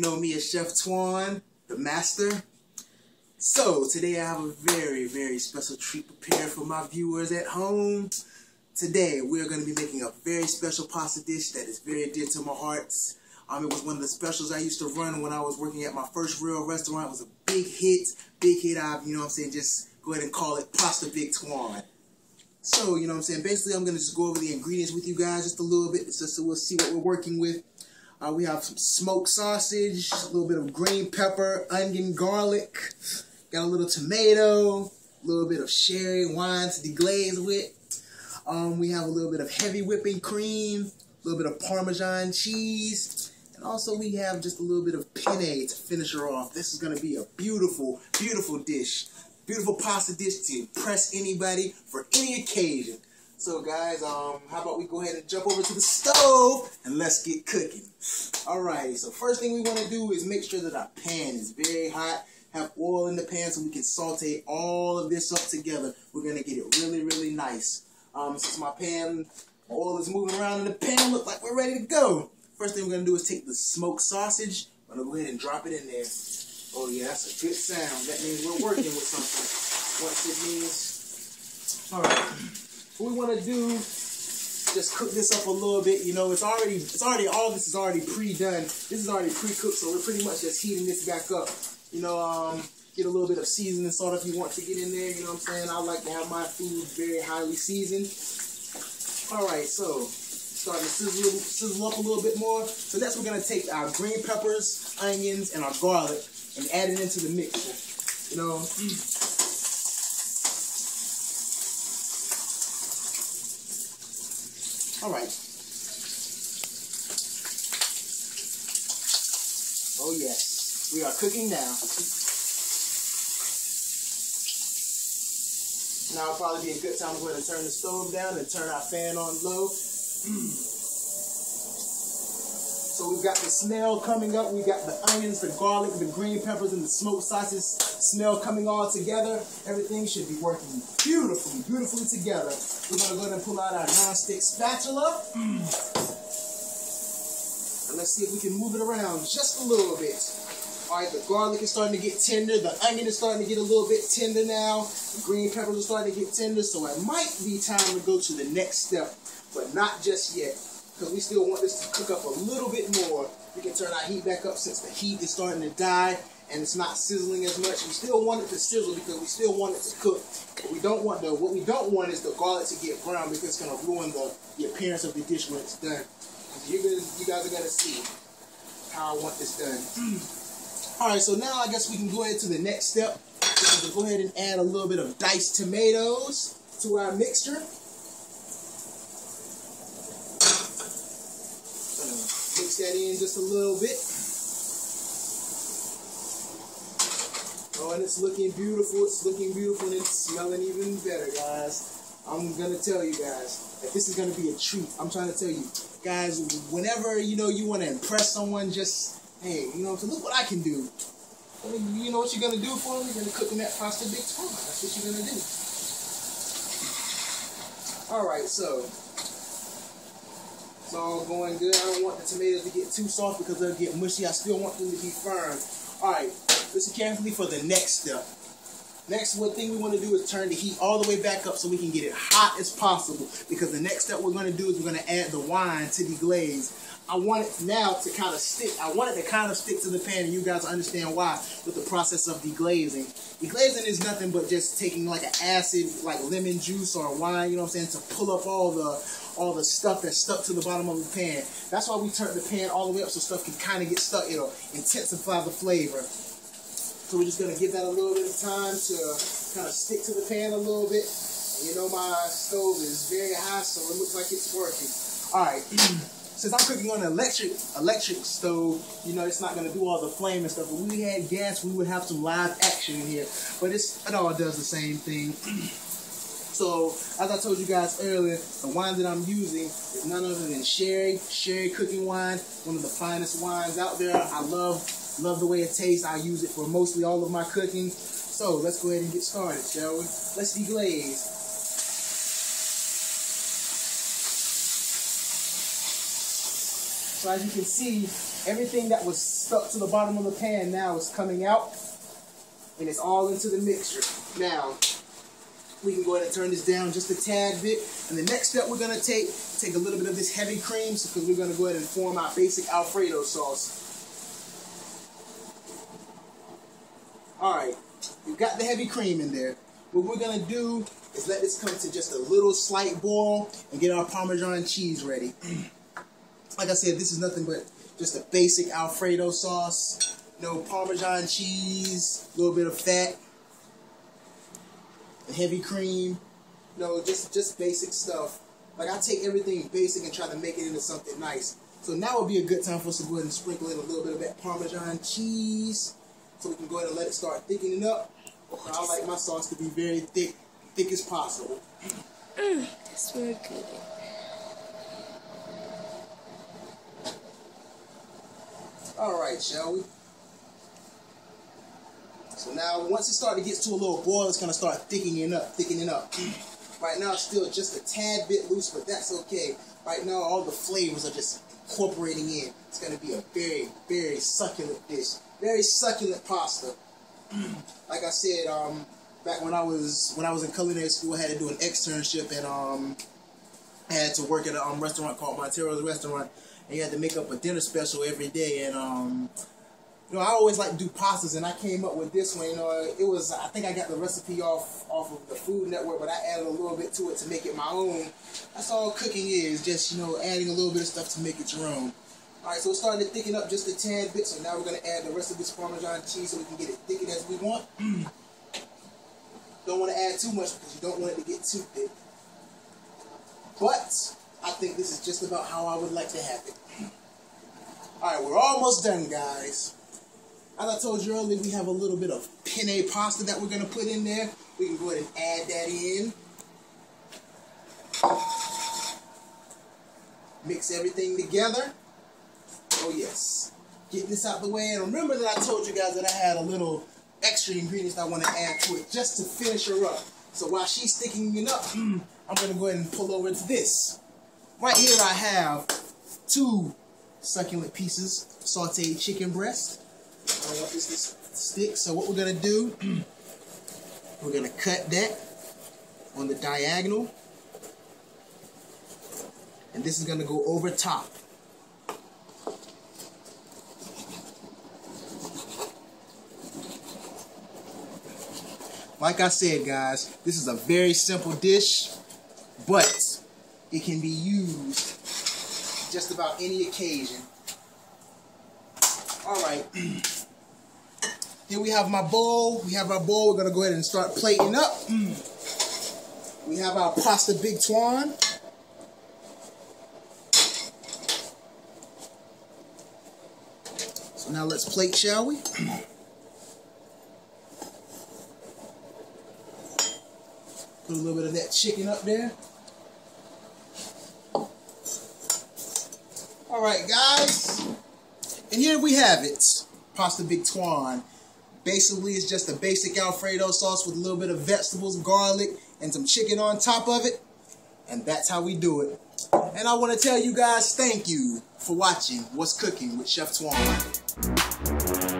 know me as Chef Twon, the master. So today I have a very, very special treat prepared for my viewers at home. Today we're going to be making a very special pasta dish that is very dear to my heart. It was one of the specials I used to run when I was working at my first real restaurant. It was a big hit. Just go ahead and call it Pasta Big Twon. So, basically I'm going to just go over the ingredients with you guys just a little bit, just so we'll see what we're working with. We have some smoked sausage, a little bit of green pepper, onion, garlic, got a little tomato, a little bit of sherry wine to deglaze with. We have a little bit of heavy whipping cream, a little bit of Parmesan cheese, and also we have just a little bit of penne to finish her off. This is going to be a beautiful, beautiful dish. Beautiful pasta dish to impress anybody for any occasion. So guys, how about we go ahead and jump over to the stove and let's get cooking. Alright, so first thing we want to do is make sure that our pan is very hot. Have oil in the pan so we can saute all of this up together. We're going to get it really, really nice. Since my oil is moving around in the pan, look like we're ready to go. First thing we're going to do is take the smoked sausage. I'm going to go ahead and drop it in there. Oh yeah, that's a good sound. That means we're working with something. Once it means, all right. What we want to do, just cook this up a little bit. You know, all this is already pre-done. This is already pre-cooked, so we're pretty much just heating this back up. Get a little bit of seasoning salt if you want to get in there. You know what I'm saying? I like to have my food very highly seasoned. All right, so starting to sizzle up a little bit more. So next we're gonna take our green peppers, onions, and our garlic and add it into the mixture. All right. Oh yes, we are cooking now. Now will probably be a good time to go ahead and turn the stove down and turn our fan on low. So we've got the smell coming up. We've got the onions, the garlic, the green peppers, and the smoked sausage smell coming all together. Everything should be working beautifully, beautifully together. We're going to go ahead and pull out our non-stick spatula. And let's see if we can move it around just a little bit. All right, the garlic is starting to get tender. The onion is starting to get a little bit tender now. The green peppers are starting to get tender. So it might be time to go to the next step, but not just yet. Because we still want this to cook up a little bit more. We can turn our heat back up since the heat is starting to die and it's not sizzling as much. We still want it to sizzle because we still want it to cook. But what we don't want is the garlic to get brown because it's going to ruin the appearance of the dish when it's done. You guys are going to see how I want this done. Alright, so now I guess we can go ahead to the next step. We'll go ahead and add a little bit of diced tomatoes to our mixture. Mix that in just a little bit. Oh, and it's looking beautiful. It's looking beautiful and it's smelling even better, guys. I'm going to tell you guys that this is going to be a treat. I'm trying to tell you guys, whenever, you want to impress someone, just, hey, so look what I can do. You know what you're going to do for them? You're going to cook them that Pasta Big Twon. That's what you're going to do. All right, so it's all going good. I don't want the tomatoes to get too soft because they'll get mushy. I still want them to be firm. Alright, listen carefully for the next step. Next, one thing we want to do is turn the heat all the way back up so we can get it hot as possible. Because the next step we're going to do is we're going to add the wine to deglaze. I want it now to kind of stick. I want it to kind of stick to the pan, and you guys understand why with the process of deglazing. Deglazing is nothing but just taking like an acid, like lemon juice or wine, to pull up all the stuff that's stuck to the bottom of the pan. That's why we turn the pan all the way up so stuff can kind of get stuck. It'll intensify the flavor. So we're just going to give that a little bit of time to kind of stick to the pan a little bit. And my stove is very high, so it looks like it's working. Alright. Since I'm cooking on an electric stove, it's not going to do all the flame and stuff. But when we had gas, we would have some live action in here. But it all does the same thing. So, as I told you guys earlier, the wine that I'm using is none other than sherry cooking wine. One of the finest wines out there. I love the way it tastes. I use it for mostly all of my cooking. So, let's go ahead and get started, shall we? Let's deglaze. So as you can see, everything that was stuck to the bottom of the pan now is coming out, and it's all into the mixture. Now, we can go ahead and turn this down just a tad bit. And the next step we're going to take a little bit of this heavy cream, because we're going to go ahead and form our basic Alfredo sauce. Alright, we've got the heavy cream in there. What we're going to do is let this come to just a little slight boil and get our Parmesan cheese ready. Like I said, this is nothing but just a basic Alfredo sauce. No Parmesan cheese, a little bit of fat, and heavy cream. No, just basic stuff. Like, I take everything basic and try to make it into something nice. So now would be a good time for us to go ahead and sprinkle in a little bit of that Parmesan cheese, so we can go ahead and let it start thickening up. I like my sauce to be very thick as possible. That's very good. Alright, shall we? So now, once it starts to get to a little boil, it's going to start thickening up. Right now, it's still just a tad bit loose, but that's okay. Right now, all the flavors are just incorporating in. It's going to be a very, very succulent dish. Very succulent pasta. Like I said, back when I was in culinary school, I had to do an externship, and I had to work at a restaurant called Montero's Restaurant, and you had to make up a dinner special every day. And you know, I always like to do pastas, and I came up with this one. You know, it was, I think I got the recipe off of the Food Network, but I added a little bit to it to make it my own. That's all cooking is, just, you know, adding a little bit of stuff to make it your own. Alright, so it's starting to thicken up just a tad bit, so now we're going to add the rest of this Parmesan cheese so we can get it thickened as we want. Don't want to add too much because you don't want it to get too thick. But I think this is just about how I would like to have it. Alright, we're almost done, guys. As I told you earlier, we have a little bit of penne pasta that we're going to put in there. We can go ahead and add that in. Mix everything together. Oh yes. Getting this out the way. And remember that I told you guys that I had a little extra ingredients I want to add to it just to finish her up. So while she's thickening it up, I'm going to go ahead and pull over to this. Right here I have 2 succulent pieces of sauteed chicken breast. I don't want this to stick, so what we're going to do, we're going to cut that on the diagonal, and this is going to go over top. Like I said, guys, this is a very simple dish, but it can be used just about any occasion. Alright, here we have my bowl. We have our bowl. We're going to go ahead and start plating up. We have our pasta big twon. So now let's plate, shall we? Put a little bit of that chicken up there. Alright, guys. And here we have it. Pasta big twon. Basically, it's just a basic Alfredo sauce with a little bit of vegetables, garlic, and some chicken on top of it. And that's how we do it. And I want to tell you guys thank you for watching What's Cooking with Chef Twon.